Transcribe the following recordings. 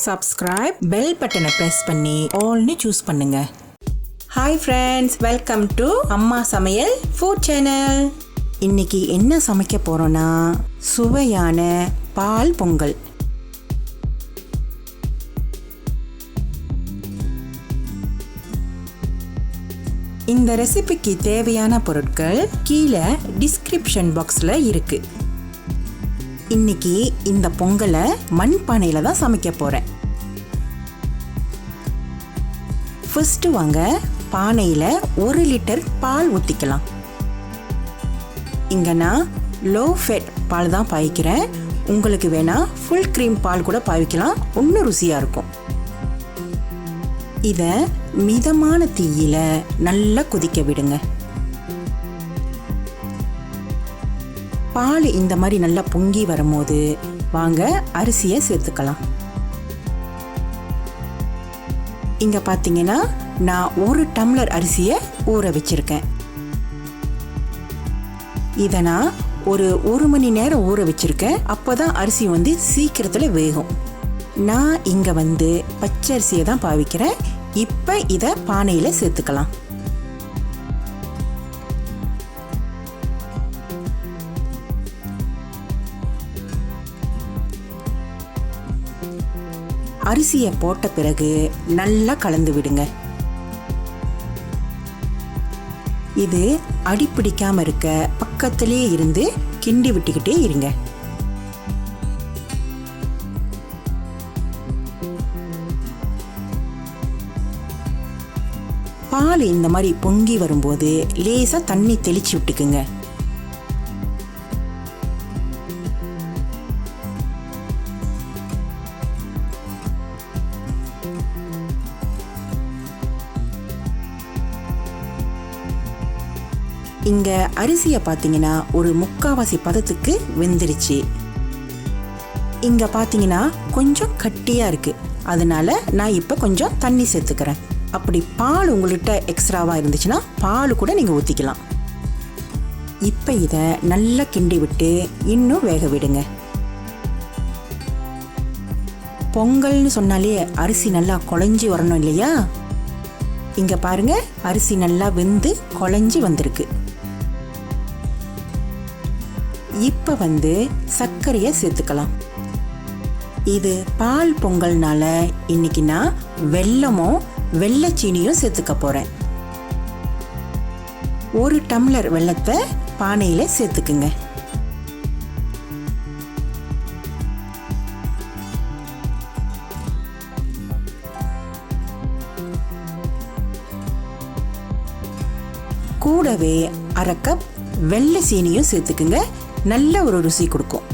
subscribe, bell button press பண்ணி all-னு choose பண்ணுங்க. Hi friends, welcome to Amma Samayal food channel. இன்னைக்கு என்ன சமைக்க போறோம்னா சுவையான பால் பொங்கல். இந்த ரெசிபிக்கு தேவையான பொருட்கள் கீழே டிஸ்கிரிப்ஷன் பாக்ஸ்ல இருக்கு. இன்னைக்கு இந்த பொங்கலை மண் பானையில தான் சமைக்க போறேன். ஃபர்ஸ்ட் வாங்க பானையில 1 லிட்டர் பால் ஊத்திக்கலாம். இங்க நான் லோ ஃபேட் பால் தான் பாய்க்கிறேன். உங்களுக்கு வேணா ஃபுல் க்ரீம் பால் கூட பாய்க்கலாம், இன்னும் ருசியா இருக்கும். இத மிதமான தீயில நல்லா கொதிக்க விடுங்க. பால் இந்த மாதிரி நல்லா பொங்கி வரும்போது வாங்க அரிசியை சேர்த்துக்கலாம். இங்க பாத்தீங்கன்னா நான் 1 டம்ளர் அரிசியை ஊற வச்சிருக்கேன். இதை நான் ஒரு 1 மணி நேரம் ஊற வச்சிருக்கேன். அப்போதான் அரிசி சீக்கிரத்துல வேகும். நான் இங்க பச்சரிசியை தான் பாவிக்கிறேன். இப்ப இதை பானையில சேர்த்துக்கலாம். அரிசியை போட்ட பிறகு நல்லா கலந்து விடுங்க. இது அடி பிடிக்காம இருக்க பக்கத்திலேயே இருந்து கிண்டி விட்டுக்கிட்டே இருங்க. பால் இந்த மாதிரி பொங்கி வரும்போது லேசா தண்ணி தெளிச்சு விட்டுக்குங்க. இங்க அரிசியை பார்த்தீங்கன்னா ஒரு 3/4 பதத்துக்கு வெந்துருச்சு. இங்க பார்த்தீங்கன்னா கொஞ்சம் கட்டியா இருக்கு. அதனால நான் இப்ப கொஞ்சம் தண்ணி சேர்த்துக்கிறேன். அப்படி பால் உங்கள்கிட்ட எக்ஸ்ட்ராவா இருந்துச்சுன்னா பால் கூட நீங்க ஊத்திக்கலாம். இப்ப இத நல்லா கிண்டி விட்டு இன்னும் வேக விடுங்க. பொங்கல்னு சொன்னாலே அரிசி நல்லா குழஞ்சி வரணும் இல்லையா? இங்க பாருங்க அரிசி நல்லா வெந்து குழஞ்சி வந்திருக்கு. இப்ப சர்க்கரையை சேர்த்துக்கலாம். இது பால் பொங்கல்னால இன்னைக்கு நான் வெல்லமும் வெள்ளச்சீனியும் சேர்த்துக்க போறேன். 1 டம்ளர் வெல்லத்தை பானையில சேர்த்துக்குங்க. கூடவே 1/2 கப் வெள்ளை சீனியும் சேர்த்துக்குங்க. நல்ல ஒரு ருசி கொடுக்கும்.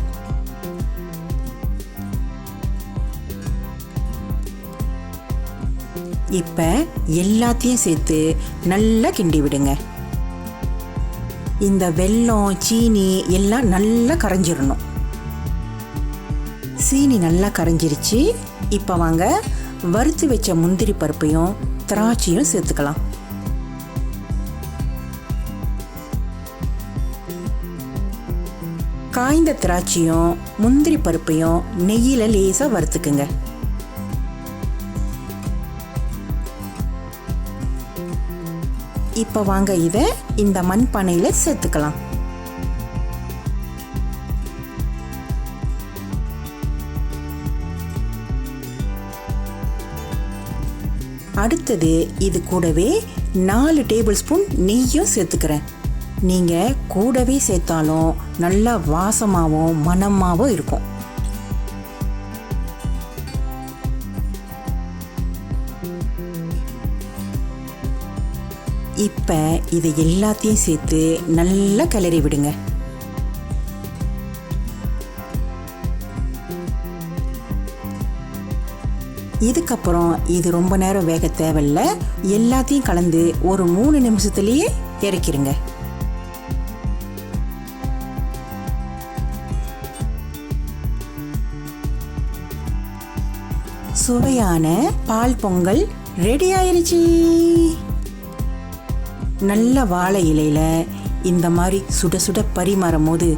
இப்ப எல்லாத்தையும் சேர்த்து நல்லா கிண்டி விடுங்க. இந்த வெல்லம் சீனி எல்லாம் நல்லா கரைஞ்சிடணும். சீனி நல்லா கரைஞ்சிருச்சு. இப்ப வாங்க வறுத்து வச்ச முந்திரி பருப்பையும் திராட்சையும் சேர்த்துக்கலாம். காய்ந்த திராட்சையும் முந்திரி பருப்பையும் நெய்யில லேசா வறுத்துக்குங்க. இப்ப வாங்க இத இந்த மண் பானையில சேர்த்துக்கலாம். அடுத்தது இது கூடவே 4 டேபிள் ஸ்பூன் நெய்யும் சேர்த்துக்கிறேன். நீங்க கூடவே சேர்த்தாலும் நல்லா வாசமாவும் மணமாவும் இருக்கும். இப்ப இதை எல்லாத்தையும் சேர்த்து நல்லா கிளறி விடுங்க. இதுக்கப்புறம் இது ரொம்ப நேரம் வேக தேவையில்ல. எல்லாத்தையும் கலந்து ஒரு 3 நிமிஷத்துலயே இறக்கிருங்க. சுவையான பால் பொங்கல் ரெடி ஆயிருச்சு. நல்ல வாழை இலையில இந்த மாதிரி சுட சுட பரிமாறும் போது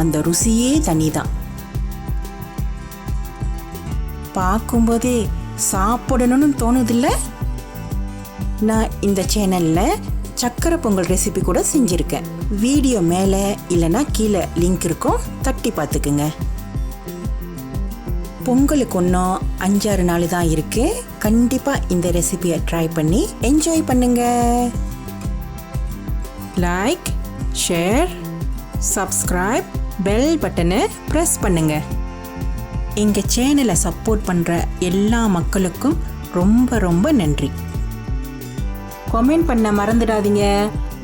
அந்த ருசியே தனிதான். பார்க்கும்போதே சாப்பிடணும்னு தோணுதில்ல? நான் இந்த சேனலில் சக்கரை பொங்கல் ரெசிபி கூட செஞ்சுருக்கேன். வீடியோ மேலே இல்லைன்னா கீழே லிங்க் இருக்கும், தட்டி பார்த்துக்குங்க. பொங்கலுக்கு இன்னும் 5-6 நாள் தான் இருக்கு. கண்டிப்பாக இந்த ரெசிபியை ட்ரை பண்ணி என்ஜாய் பண்ணுங்க. லைக், ஷேர், சப்ஸ்கிரைப், பெல் பட்டனை ப்ரெஸ் பண்ணுங்க. எங்கள் சேனலை சப்போர்ட் பண்ணுற எல்லா மக்களுக்கும் ரொம்ப ரொம்ப நன்றி. கமெண்ட் பண்ண மறந்துடாதீங்க.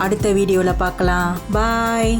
அடுத்த வீடியோவில் பார்க்கலாம். பாய்.